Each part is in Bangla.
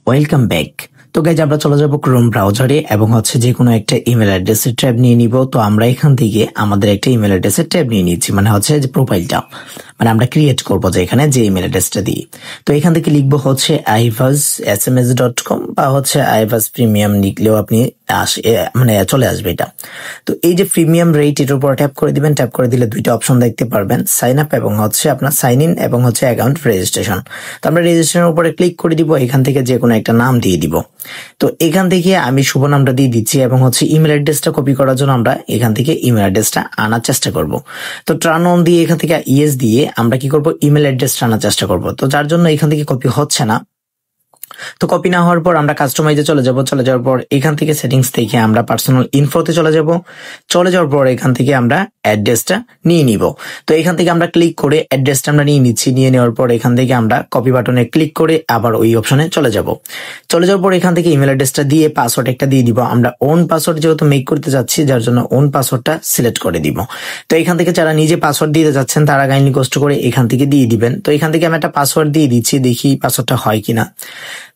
Welcome back. তো গাইজ আমরা চলে যাবো ক্রোম ব্রাউজারে এবং যে কোনো একটা ইমেল অ্যাড্রেসের ট্যাব নিয়ে নিব। তো আমরা এখান থেকে আমাদের একটা ইমেল অ্যাড্রেসের ট্যাব নিয়ে নিচ্ছি, মানে যে প্রোফাইলটা আমরা ক্রিয়েট করবো যে এখানে যে ইমেল অ্যাড্রেসটা দিই। তো এখান থেকে লিখবো ivassms.com বা ivass প্রিমিয়াম লিখলেও আপনি চলে আসবে এটা। তো এই যে প্রিমিয়াম রেট এর উপর ট্যাপ করে দিবেন। ট্যাপ করে দিলে দুইটা অপশন দেখতে পারবেন, সাইন আপ এবং আপনার সাইন ইন এবং অ্যাকাউন্ট রেজিস্ট্রেশন। তো আমরা রেজিস্ট্রেশনের উপরে ক্লিক করে দিব। এখান থেকে যে কোনো একটা নাম দিয়ে দিব। তো এখান থেকে আমি শুভ নামটা দিয়ে দিচ্ছি এবং ইমেল অ্যাড্রেসটা কপি করার জন্য আমরা এখান থেকে ইমেল অ্যাড্রেসটা আনার চেষ্টা করব। তো টার্ন অন দিয়ে এখান থেকে ইয়েস দিয়ে আমরা কি করব, ইমেল অ্যাড্রেসটা আনার চেষ্টা করব। তো যার জন্য এখান থেকে কপি হচ্ছে না। তো কপি না হওয়ার পর আমরা কাস্টমাইজে চলে যাওয়ার পর এখান থেকে সেটিংস থেকে আমরা পার্সোনাল ইনফোতে চলে যাওয়ার পর এখান থেকে আমরা অ্যাড্রেসটা নিয়ে নিব। তো এখান থেকে আমরা ক্লিক করে অ্যাড্রেসটা আমরা নিয়ে নিচ্ছি। নিয়ে নেওয়ার পর এখান থেকে আমরা কপি বাটনে ক্লিক করে আবার ওই অপশনে চলে যাওয়ার পর এখান থেকে ইমেল অ্যাড্রেসটা দিয়ে পাসওয়ার্ড একটা দিয়ে দিব। আমরা ওন পাসওয়ার্ড যেহেতু মেক করতে যাচ্ছি, যার জন্য ওন পাসওয়ার্ডটা সিলেক্ট করে দিব। তো এখান থেকে যারা নিজে পাসওয়ার্ড দিতে যাচ্ছেন তারা কাইন্ডলি কষ্ট করে এখান থেকে দিয়ে দিবেন। তো এখান থেকে আমি একটা পাসওয়ার্ড দিয়ে দিচ্ছি, দেখি পাসওয়ার্ডটা হয় কিনা।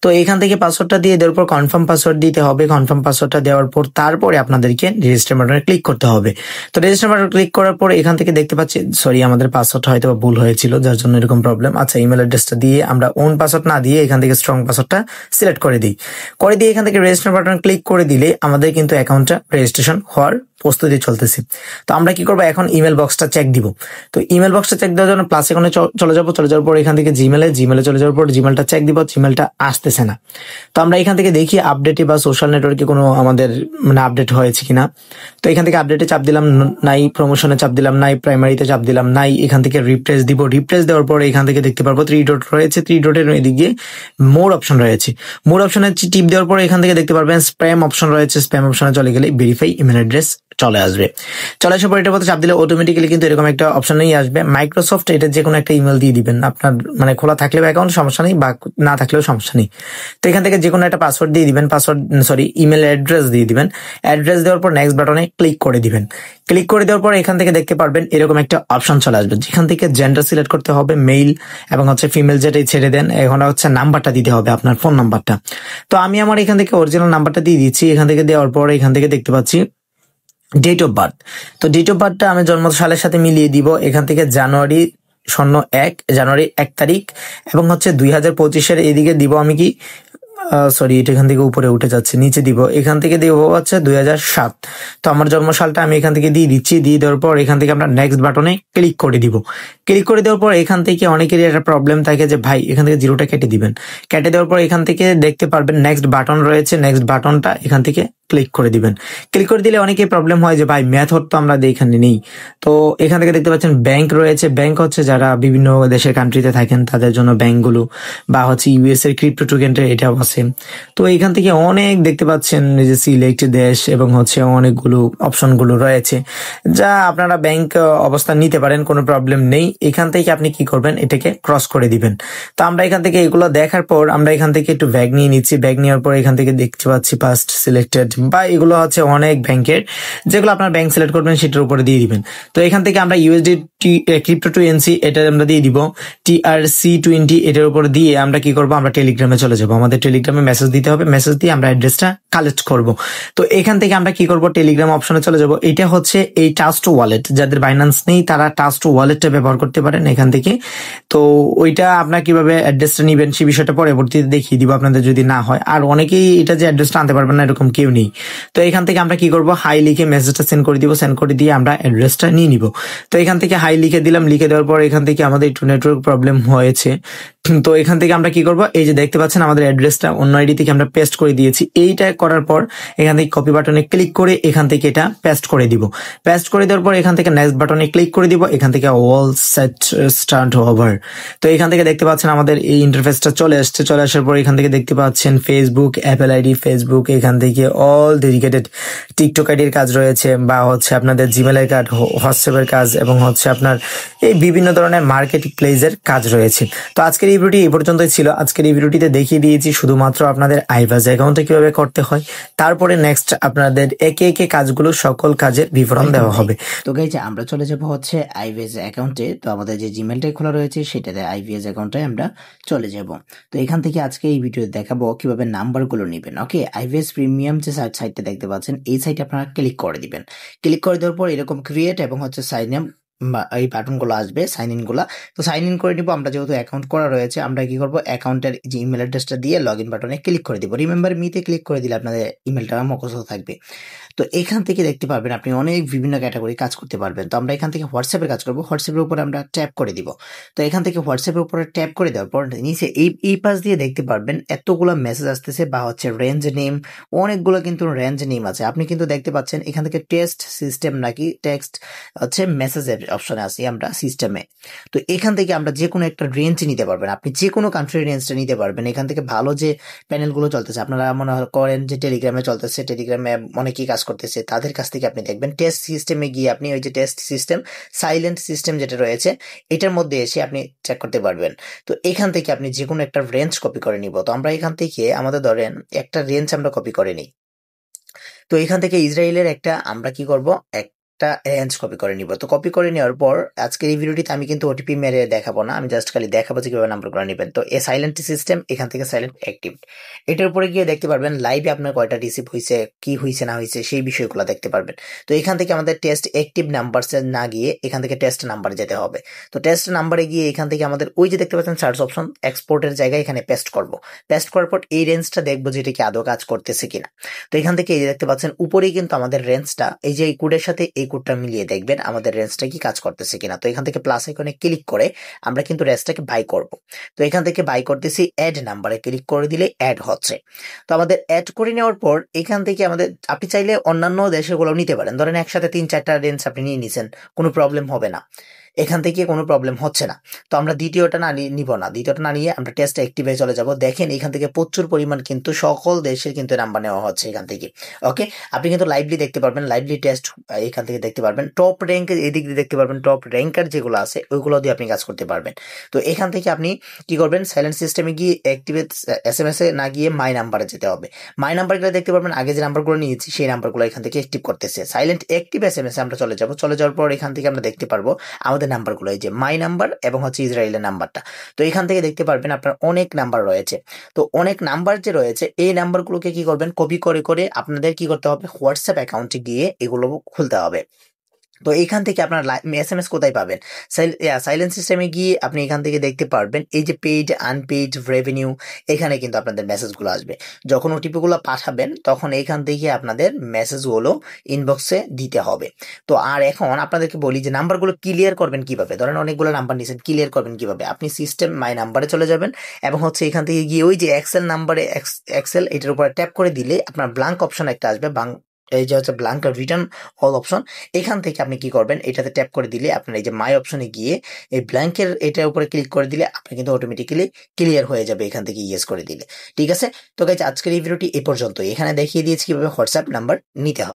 তো এখান থেকে পাসওয়ার্ডটা দিয়ে দেওয়ার পর কনফার্ম পাসওয়ার্ড দিতে হবে। কনফার্ম পাসওয়ার্ডটা দেওয়ার পর তারপরে আপনাদেরকে রেজিস্টার বাটনে ক্লিক করতে হবে। তো রেজিস্টার বাটনে ক্লিক করার পর এখান থেকে দেখতে পাচ্ছি আমাদের পাসওয়ার্ডটা হয়তো ভুল হয়েছিল, যার জন্য এরকম প্রবলেম। আচ্ছা, ইমেল অ্যাড্রেসটা দিয়ে আমরা ওন পাসওয়ার্ড না দিয়ে এখান থেকে স্ট্রং পাসওয়ার্ডটা সিলেক্ট করে দিই। এখান থেকে রেজিস্টার বাটনে ক্লিক করে দিলে আমাদের কিন্তু অ্যাকাউন্টটা রেজিস্ট্রেশন হওয়ার প্রস্তুতি চলতেছে। তো আমরা কি করবো, এখন ইমেল বক্সটা চেক দিব। তো ইমেল বক্সটা চেক দেওয়ার জন্য প্লাস এখানে চলে যাওয়ার পর এখান থেকে জিমেলে চলে যাওয়ার পর জিমেলটা চেক দিব। জিমেলটা আসতেছে না। তো আমরা এখান থেকে দেখি আপডেটে বা সোশ্যাল নেটওয়ার্কে কোনো আমাদের আপডেট হয়েছে কিনা। তো এখান থেকে আপডেটে চাপ দিলাম নাই, প্রমোশনে চাপ দিলাম নাই, প্রাইমারিতে চাপ দিলাম নাই। এখান থেকে রিপ্লেস দিব। রিপ্লেস দেওয়ার পর এখান থেকে দেখতে পারবো 3 ডট রয়েছে। 3 ডটের এদিকে মোর অপশন রয়েছে। মোর অপশনে টিপ দেওয়ার পর এখান থেকে দেখতে পারবেন স্প্যাম অপশন রয়েছে। স্প্যাম অপশনে চলে গেলে ভেরিফাই ইমেল অ্যাড্রেস চলে আসবে। চলে আসার পর এটার মধ্যে চাপ দিলে অটোমেটিক্যালি কিন্তু এরকম একটা অপশনই আসবে মাইক্রোসফট। এটা যে কোনো একটা ইমেল দিয়ে দিবেন, আপনার খোলা থাকলেও অ্যাকাউন্ট সমস্যা নেই, বা না থাকলেও সমস্যা নেই। তো এখান থেকে যে কোনো একটা পাসওয়ার্ড দিয়ে দিবেন, ইমেল অ্যাড্রেস দিয়ে দিবেন। অ্যাড্রেস দেওয়ার পর নেক্সট বাটনে ক্লিক করে দিবেন। ক্লিক করে দেওয়ার পর এখান থেকে দেখতে পারবেন এরকম একটা অপশন চলে আসবে, যেখান থেকে জেন্ডার সিলেক্ট করতে হবে, মেল এবং ফিমেল, যেটাই ছেড়ে দেন। এখন নাম্বারটা দিতে হবে, আপনার ফোন নাম্বারটা। তো আমি আমার এখান থেকে অরিজিনাল নাম্বারটা দিয়ে দিচ্ছি। এখান থেকে দেওয়ার পর এখান থেকে দেখতে পাচ্ছি ডেট অফ বার্থ। তো ডেট অফ বার্থটা আমি জন্ম সালের সাথে মিলিয়ে দিব। এখান থেকে জানুয়ারি 1 তারিখ এবং 2025-এর এদিকে দিব আমি কি এটা এখান থেকে উপরে উঠে যাচ্ছে, নিচে দিব। এখান থেকে দিব 2007। তো আমার জন্ম সালটা আমি এখান থেকে দিয়ে দিচ্ছি। দিয়ে দেওয়ার পর এখান থেকে আমরা নেক্সট বাটনে ক্লিক করে দিব। ক্লিক করে দেওয়ার পর এখান থেকে অনেকেরই একটা প্রবলেম থাকে যে ভাই এখান থেকে 0টা কেটে দিবেন। কেটে দেওয়ার পর এখান থেকে দেখতে পারবেন নেক্সট বাটন রয়েছে। নেক্সট বাটনটা এখান থেকে ক্লিক করে দিবেন। ক্লিক করে দিলে অনেকেই প্রবলেম হয় যে ভাই মেথড তো আমরা এখানে নেই। তো এখান থেকে দেখতে পাচ্ছেন ব্যাংক রয়েছে। ব্যাংক যারা বিভিন্ন দেশের কান্ট্রিতে থাকেন তাদের জন্য ব্যাংকগুলো, বা ইউএস এর ক্রিপ্টো টোকেনটা এটাও আছে। তো এখান থেকে অনেক দেখতে পাচ্ছেন যে সিলেক্ট দেশ এবং অনেকগুলো অপশনগুলো রয়েছে, যা আপনারা ব্যাংক অবস্থান নিতে পারেন, কোনো প্রবলেম নেই। এখান থেকে আপনি কি করবেন, এটাকে ক্রস করে দিবেন। তো আমরা এখান থেকে এগুলো দেখার পর আমরা এখান থেকে একটু ব্যাগ নিয়ে নিচ্ছি। ব্যাগ নেওয়ার পর এখান থেকে দেখতে পাচ্ছি পাস্ট সিলেক্টেড, বা এগুলো অনেক ব্যাংকের, যেগুলো আপনার ব্যাংক সিলেক্ট করবেন সেটার উপরে দিয়ে দিবেন। তো এখান থেকে আমরা ইউএসডি ক্রিপ্টো 2NC এটা আমরা দিয়ে দিব। TRC20 এটার উপর দিয়ে আমরা কি করব, আমরা টেলিগ্রামে চলে যাব। আমাদের টেলিগ্রামে মেসেজ দিতে হবে। মেসেজ দিয়ে আমরা অ্যাড্রেসটা কালেক্ট করব। তো এখান থেকে আমরা কি করব, টেলিগ্রাম অপশনে চলে যাব। এটা এই ট্রাস্ট ওয়ালেট, যাদের বাইন্যান্স নেই তারা ট্রাস্ট ওয়ালেটটা ব্যবহার করতে পারেন এখান থেকে। তো ওইটা আপনার কিভাবে অ্যাড্রেসটা নিবেন সেই বিষয়টা পরবর্তীতে দেখিয়ে দিব আপনাদের, যদি না হয়। আর অনেকেই এটা যে অ্যাড্রেসটা আনতে পারবেন না এরকম কেউ নেই। তো এখান থেকে আমরা কি করব, হাই লিখে মেসেজটা সেন্ড করে দিব। সেন্ড করে দিয়ে আমরা অ্যাড্রেসটা নিয়ে নিব। তো এখান থেকে হাই লিখে দিলাম। লিখে দেওয়ার পর এখান থেকে আমাদের একটু নেটওয়ার্ক প্রবলেম হয়েছে। তো এখান থেকে আমরা কি করব, এই যে দেখতে পাচ্ছেন আমাদের অ্যাড্রেসটা অন্য আইডি থেকে আমরা পেস্ট করে দিয়েছি। এইটা করার পর এখান থেকে কপি বাটনে ক্লিক করে এখান থেকে এটা পেস্ট করে দিব। পেস্ট করে দেওয়ার পর এখান থেকে নেক্সট বাটনে ক্লিক করে দিব। এখান থেকে অল সেট স্টার্ট ওভার। তো এখান থেকে দেখতে পাচ্ছেন আমাদের এই ইন্টারফেসটা চলে আসছে। চলে আসার পর এখান থেকে দেখতে পাচ্ছেন ফেসবুক, অ্যাপল আইডি, ফেসবুক, এখান থেকে অল ডেডিকেটেড টিকটক আইডির কাজ রয়েছে, বা আপনাদের জিমেলের কাজ, হোয়াটসঅ্যাপের কাজ, এবং আপনার এই বিভিন্ন ধরনের মার্কেট প্লেসের কাজ রয়েছে। তো আজকের এই ভিডিওটি এই পর্যন্তই ছিল। আজকের এই ভিডিওটিতে দেখিয়ে দিয়েছি শুধুমাত্র আপনাদের আইভাস অ্যাকাউন্টে কিভাবে করতে হয়, তারপরে নেক্সট আপনাদের একে একে কাজগুলো সকল কাজের বিবরণ দেওয়া হবে। তো গাইজ আমরা চলে যাব হচ্ছে আইভিএস অ্যাকাউন্টে। তো আমাদের যে জিমেলটাই খোলা রয়েছে সেটাতে আইভিএস অ্যাকাউন্টে আমরা চলে যাব। তো এখান থেকে আজকে এই ভিডিও দেখাবো কিভাবে নাম্বারগুলো নেবেন। ওকে, আইভিএস প্রিমিয়াম যে সাইটটা দেখতে পাচ্ছেন এই সাইটে আপনারা ক্লিক করে দিবেন। ক্লিক করে দেওয়ার পর এরকম ক্রিয়েট এবং হচ্ছে সাইন আপ এই বাটনগুলো আসবে, সাইন ইন গুলা। তো সাইন ইন করে নিব। আমরা যেহেতু অ্যাকাউন্ট করা রয়েছে আমরা কি করব, অ্যাকাউন্টের যে ইমেল অ্যাড্রেসটা দিয়ে লগ ইন বাটনে ক্লিক করে দিব। রিমেম্বার মিতে ক্লিক করে দিলে আপনাদের ইমেলটা মুখস্থ থাকবে। তো এখান থেকে দেখতে পারবেন আপনি অনেক বিভিন্ন ক্যাটাগরি কাজ করতে পারবেন। তো আমরা এখান থেকে হোয়াটসঅ্যাপের কাজ করবো, হোয়াটসঅ্যাপের উপরে আমরা ট্যাপ করে দিব। তো এখান থেকে হোয়াটসঅ্যাপের উপরে ট্যাপ করে দেওয়ার পর নিচে এই পাশ দিয়ে দেখতে পারবেন এতগুলো মেসেজ আসতেছে বা হচ্ছে রেঞ্জ নেম, অনেকগুলো কিন্তু রেঞ্জ নেম আছে। আপনি কিন্তু দেখতে পাচ্ছেন এখান থেকে টেক্সট সিস্টেম নাকি টেক্সট হচ্ছে মেসেজের অপশনে আছি আমরা সিস্টেমে। তো এখান থেকে আমরা যে কোনো একটা রেঞ্জ নিতে পারবেন, আপনি যে কোনো কান্ট্রির রেঞ্জটা নিতে পারবেন। এখান থেকে ভালো যে প্যানেলগুলো চলতেছে, আপনারা মনে করেন যে টেলিগ্রামে চলতেছে, টেলিগ্রামে অনেকেই কাজ করতেছে, তাদের কাছ থেকে আপনি দেখবেন। টেস্ট সিস্টেমে গিয়ে আপনি ওই যে টেস্ট সিস্টেম সাইলেন্ট সিস্টেম যেটা রয়েছে এটার মধ্যে এসে আপনি চেক করতে পারবেন। তো এখান থেকে আপনি যে কোনো একটা রেঞ্জ কপি করে নিব। তো আমরা এখান থেকে আমাদের ধরেন একটা রেঞ্জ আমরা কপি করে নিই। তো এখান থেকে ইসরায়েলের একটা আমরা কি করব, একটা রেঞ্জ কপি করে নিব। তো কপি করে নেওয়ার পর আজকের এই ভিডিওটিতে আমি কিন্তু ওটিপি মেরে দেখাবো না, আমি জাস্ট খালি দেখাবো যে কিভাবে নাম্বার করে নেবেন। তো এই সাইলেন্ট সিস্টেম এখান থেকে সাইলেন্ট অ্যাক্টিভ, এটার উপরে গিয়ে দেখতে পারবেন লাইভে আপনার কয়টা রিসিভ হয়েছে, কি হয়েছে না হয়েছে সেই বিষয়গুলো দেখতে পারবেন। তো এখান থেকে আমাদের টেস্ট অ্যাক্টিভ নাম্বারসে না গিয়ে এখান থেকে টেস্ট নাম্বার যেতে হবে। তো টেস্ট নাম্বারে গিয়ে এখান থেকে আমাদের ওই যে দেখতে পাচ্ছেন সার্চ অপশন, এক্সপোর্টের জায়গায় এখানে পেস্ট করব। পেস্ট করার পর এই রেঞ্জটা দেখবো যে এটা কি আদৌ কাজ করতেছে কিনা। তো এখান থেকে এই যে দেখতে পাচ্ছেন উপরেই কিন্তু আমাদের রেঞ্জটা, এই যে এই কোডের সাথে এই কোডটা মিলিয়ে দেখবেন আমাদের রেঞ্জটা কি কাজ করতেছে কিনা। তো এখান থেকে প্লাস আইকনে ক্লিক করে আমরা কিন্তু রেঞ্জটাকে বাই করব। তো এখান থেকে বাই করতেছি, অ্যাড নাম্বারে ক্লিক করে দিলে অ্যাড হচ্ছে। তো আমাদের অ্যাড করে নেওয়ার পর এখান থেকে আমাদের আপনি চাইলে অন্যান্য দেশেরগুলো নিতে পারেন, ধরেন একসাথে 3-4টা রেঞ্জ আপনি নিয়ে নিছেন, কোনো প্রবলেম হবে না, এখান থেকে কোনো প্রবলেম হচ্ছে না। তো আমরা দ্বিতীয়টা নিব না, দ্বিতীয়টা না নিয়ে আমরা টেস্ট অ্যাক্টিভে চলে যাব। দেখেন এখান থেকে প্রচুর পরিমাণ কিন্তু সকল দেশের কিন্তু নাম্বার নেওয়া হচ্ছে এখান থেকে। ওকে, আপনি কিন্তু লাইভলি দেখতে পারবেন, লাইভলি টেস্ট এখান থেকে দেখতে পারবেন। টপ র্যাঙ্ক এদিক দিয়ে দেখতে পারবেন, টপ র্যাঙ্কার যেগুলো আছে ওইগুলো দিয়ে আপনি কাজ করতে পারবেন। তো এখান থেকে আপনি কি করবেন, সাইলেন্ট সিস্টেমে গিয়ে অ্যাক্টিভেট SMS এ না গিয়ে মাই নাম্বারে যেতে হবে। মাই নাম্বারগুলো দেখতে পারবেন, আগে যে নাম্বারগুলো নিয়েছি সেই নাম্বারগুলো এখান থেকে অ্যাক্টিভ করতেছে। সাইলেন্ট অ্যাক্টিভ SMS এ আমরা চলে যাব। চলে যাওয়ার পর এখান থেকে আমরা দেখতে পারবো আমাদের নাম্বারগুলো, এই যে মাই নাম্বার এবং হচ্ছে ইসরায়েলের নাম্বারটা। তো এখান থেকে দেখতে পারবেন আপনার অনেক নাম্বার রয়েছে। তো অনেক নাম্বার যে রয়েছে এই নাম্বারগুলোকে কি করবেন, কপি করে করে আপনাদের কি করতে হবে, হোয়াটসঅ্যাপ অ্যাকাউন্টে গিয়ে এগুলো খুলতে হবে। তো এখান থেকে আপনার SMS কোথায় পাবেন, সাইলেন্ট সিস্টেমে গিয়ে আপনি এখান থেকে দেখতে পারবেন এই যে পেইড আনপেইড রেভিনিউ, এখানে কিন্তু আপনাদের মেসেজগুলো আসবে। যখন ওটিপিগুলো পাঠাবেন তখন এখান থেকে আপনাদের মেসেজগুলো ইনবক্সে দিতে হবে। তো আর এখন আপনাদেরকে বলি যে নাম্বারগুলো ক্লিয়ার করবেন কিভাবে। ধরেন অনেকগুলো নাম্বার নিয়েছেন, ক্লিয়ার করবেন কিভাবে, আপনি সিস্টেম মাই নাম্বারে চলে যাবেন এবং হচ্ছে এখান থেকে গিয়ে ওই যে এক্সেল নাম্বারে এক্সেল এটার উপরে ট্যাপ করে দিলে আপনার ব্ল্যাঙ্ক অপশন একটা আসবে, এই যে হচ্ছে ব্ল্যাঙ্ক রিটার্ন অল অপশন। এখান থেকে আপনি কি করবেন, এটাতে ট্যাপ করে দিলে আপনার এই যে মাই অপশনে গিয়ে এই ব্ল্যাঙ্কের এটার উপরে ক্লিক করে দিলে আপনি কিন্তু অটোমেটিক্যালি ক্লিয়ার হয়ে যাবে এখান থেকে ইয়েস করে দিলে। ঠিক আছে, তো গাইজ আজকের এই ভিডিওটি এ পর্যন্ত। এখানে দেখিয়ে দিয়েছি কিভাবে হোয়াটসঅ্যাপ নাম্বার নিতে হবে।